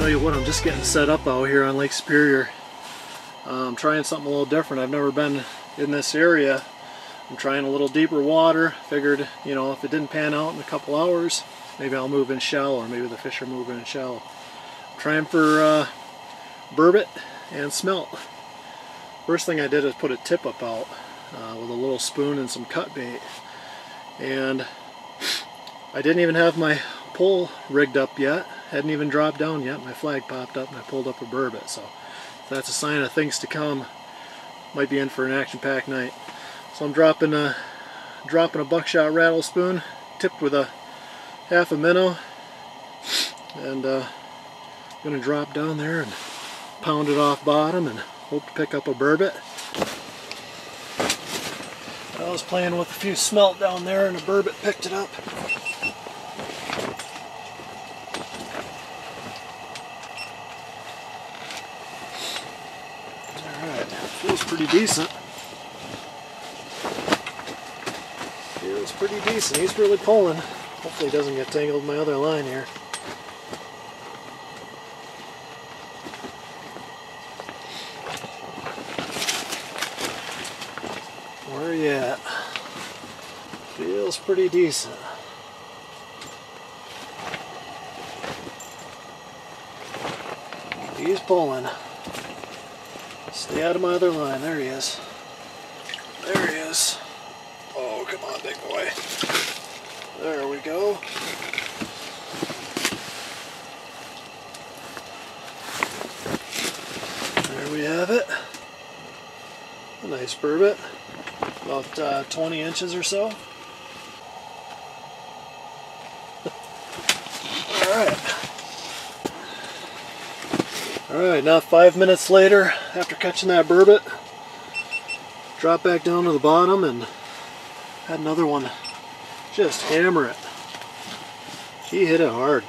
Tell you what, I'm just getting set up out here on Lake Superior. I'm trying something a little different. I've never been in this area. I'm trying a little deeper water. Figured, you know, if it didn't pan out in a couple hours, maybe I'll move in shallow, or maybe the fish are moving in shallow. I'm trying for burbot and smelt. First thing I did is put a tip up out with a little spoon and some cut bait. And I didn't even have my pole rigged up yet. Hadn't even dropped down yet. My flag popped up and I pulled up a burbot. So if that's a sign of things to come. Might be in for an action-packed night. So I'm dropping a buckshot rattle spoon, tipped with a half a minnow, and gonna drop down there and pound it off bottom and hope to pick up a burbot. I was playing with a few smelt down there and a burbot picked it up. Feels pretty decent. Feels pretty decent. He's really pulling. Hopefully he doesn't get tangled in my other line here. Where are you at? Feels pretty decent. He's pulling. Stay out of my other line. There he is. There he is. Oh, come on, big boy. There we go. There we have it. A nice burbot. About 20 inches or so. Alright, now 5 minutes later, after catching that burbot, drop back down to the bottom and had another one just hammer it. He hit it hard.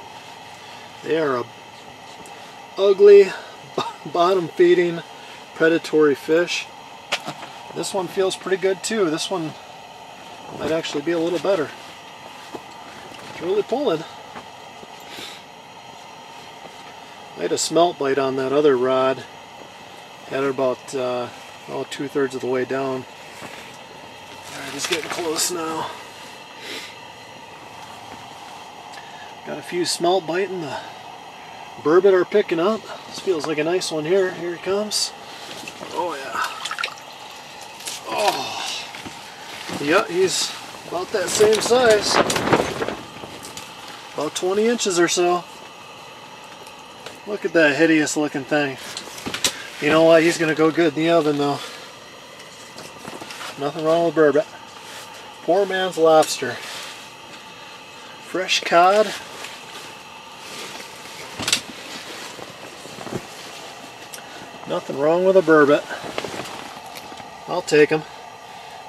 They are a ugly, bottom feeding, predatory fish. This one feels pretty good too. This one might actually be a little better. It's really pulling. I had a smelt bite on that other rod. Had it about 2/3 of the way down. Alright, he's getting close now. Got a few smelt biting. The burbot are picking up. This feels like a nice one here. Here he comes. Oh yeah. Oh. Yeah, he's about that same size. About 20 inches or so. Look at that hideous looking thing. You know what? He's going to go good in the oven though. Nothing wrong with burbot. Poor man's lobster. Fresh cod. Nothing wrong with a burbot. I'll take him.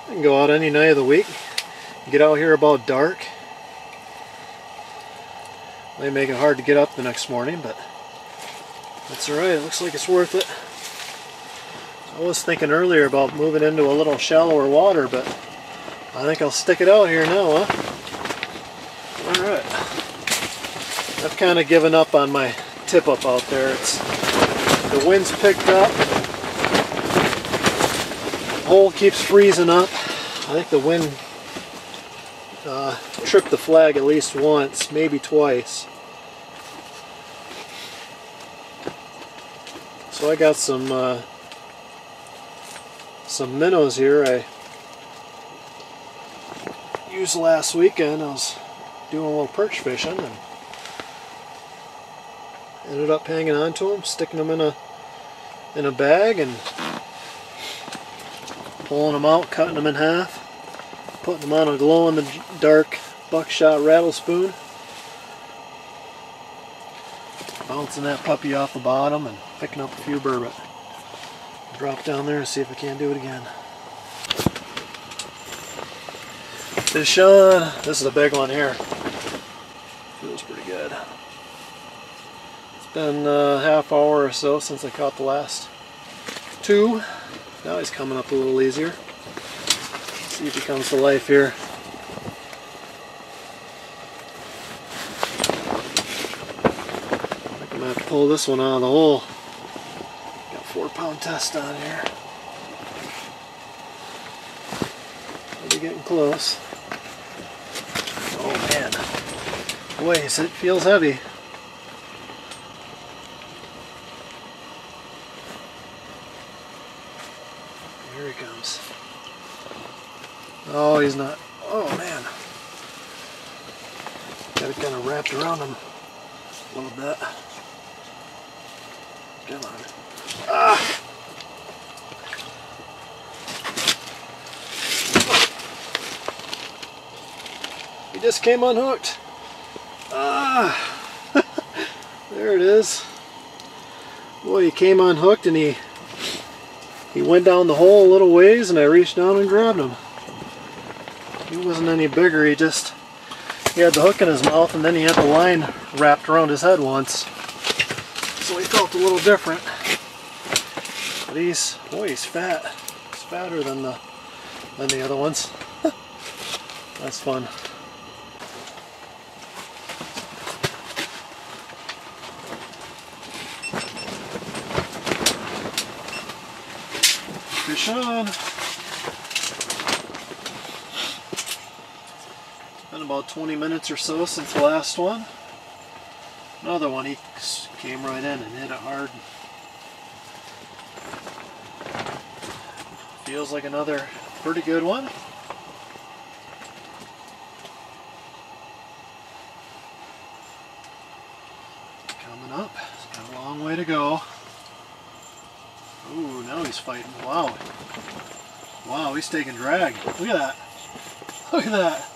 I can go out any night of the week. Get out here about dark. May make it hard to get up the next morning, but that's alright. It looks like it's worth it. I was thinking earlier about moving into a little shallower water, but I think I'll stick it out here now, huh? Alright. I've kind of given up on my tip up out there. The wind's picked up. The hole keeps freezing up. I think the wind tripped the flag at least once, maybe twice. So I got some minnows here I used last weekend. I was doing a little perch fishing and ended up hanging on to them, sticking them in a bag and pulling them out, cutting them in half, putting them on a glow-in-the-dark buckshot rattle spoon, bouncing that puppy off the bottom and picking up a few burbot. Drop down there and see if I can't do it again. Fish on. This is a big one here. Feels pretty good. It's been a half hour or so since I caught the last two. Now he's coming up a little easier. Let's see if he comes to life here. I think I'm going to have to pull this one out of the hole. Got 4-pound test on here. Maybe getting close. Oh man. Boy, it feels heavy. Here he comes. Oh, he's not. Oh man. Got it kind of wrapped around him a little bit. Come on. Ah! He just came unhooked. Ah! There it is. Boy, he came unhooked and he went down the hole a little ways and I reached down and grabbed him. He wasn't any bigger, he had the hook in his mouth and then he had the line wrapped around his head once. So he felt a little different. But he's fat. He's fatter than the other ones. That's fun. Fish on. It's been about 20 minutes or so since the last one. Another one, he came right in and hit it hard. Feels like another pretty good one. Coming up, it's got a long way to go. Ooh, now he's fighting. Wow. Wow, he's taking drag. Look at that. Look at that.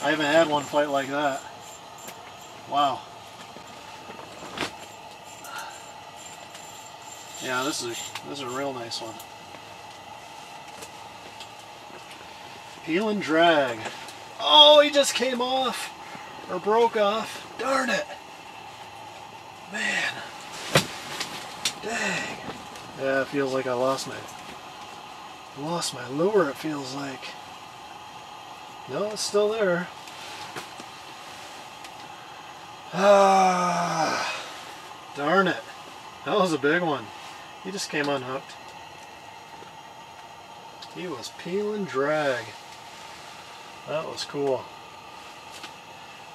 I haven't had one fight like that. Wow. Yeah, this is a real nice one. Peel and drag. Oh, he just came off. Or broke off. Darn it. Man. Dang. Yeah, it feels like I lost my lure, it feels like. No, it's still there. Ah, darn it. That was a big one. He just came unhooked. He was peel and drag. That was cool.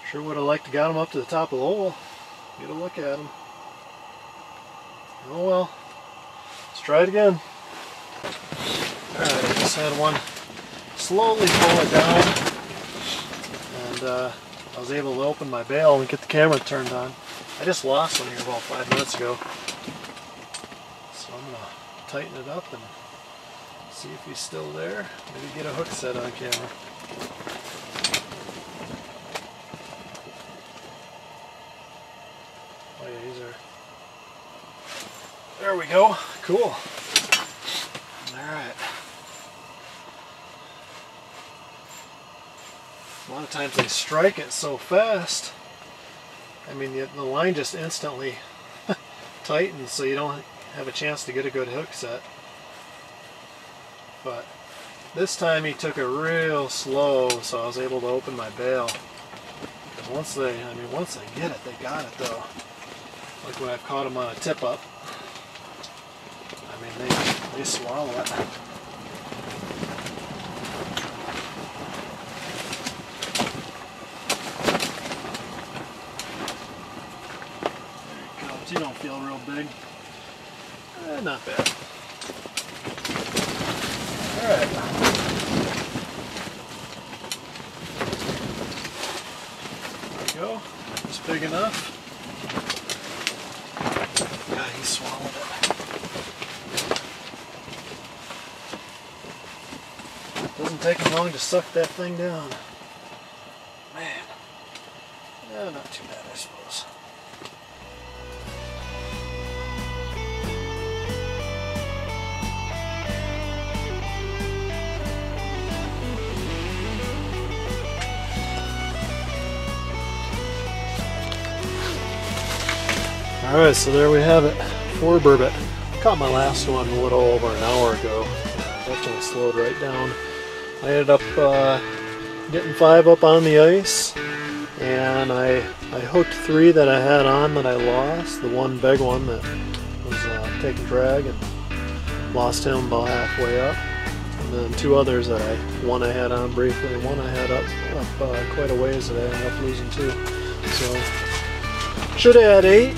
Sure would have liked to got him up to the top of the hole. Get a look at him. Oh well. Let's try it again. Alright, I just had one slowly pull it down. And I was able to open my bail and get the camera turned on. I just lost one here about 5 minutes ago. So I'm going to tighten it up and see if he's still there. Maybe get a hook set on camera. Oh yeah, he's there. There we go. Cool. Alright. A lot of times they strike it so fast. I mean, the line just instantly tightens, so you don't have a chance to get a good hook set. But This time he took it real slow, so I was able to open my bail. And once they get it, they got it though. Like when I've caught them on a tip up. I mean, they swallow it. There he comes. He don't feel real big. Not bad. Alright. There we go. Just big enough. God, he swallowed it. Doesn't take him long to suck that thing down. Man. Yeah, not too bad, I suppose. Alright, so there we have it. 4 burbot. Caught my last one a little over an hour ago. Definitely slowed right down. I ended up getting 5 up on the ice, and I hooked 3 that I had on that I lost. The one big one that was taking drag, and lost him about halfway up. And then 2 others that one I had on briefly, and one I had up quite a ways that I ended up losing too. So should have had 8.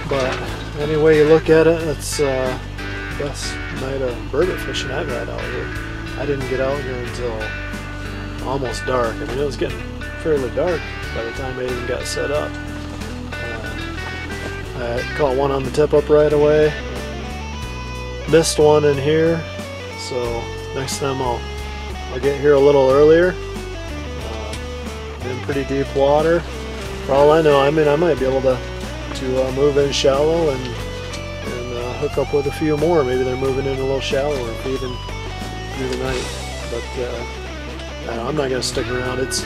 But any way you look at it, it's the best night of burbot fishing I've had out here. I didn't get out here until almost dark. I mean, it was getting fairly dark by the time I even got set up. I caught one on the tip up right away. Missed one in here, so next time I'll get here a little earlier. In pretty deep water. For all I know, I mean, I might be able to move in shallow and hook up with a few more. Maybe they're moving in a little shallower, feeding through the night. But I'm not going to stick around. It's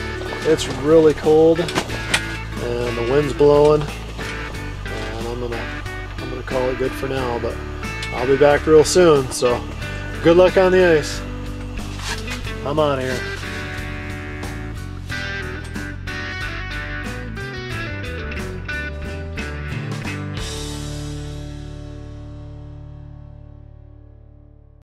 really cold, and the wind's blowing, and I'm gonna call it good for now. But I'll be back real soon. So good luck on the ice. I'm out of here.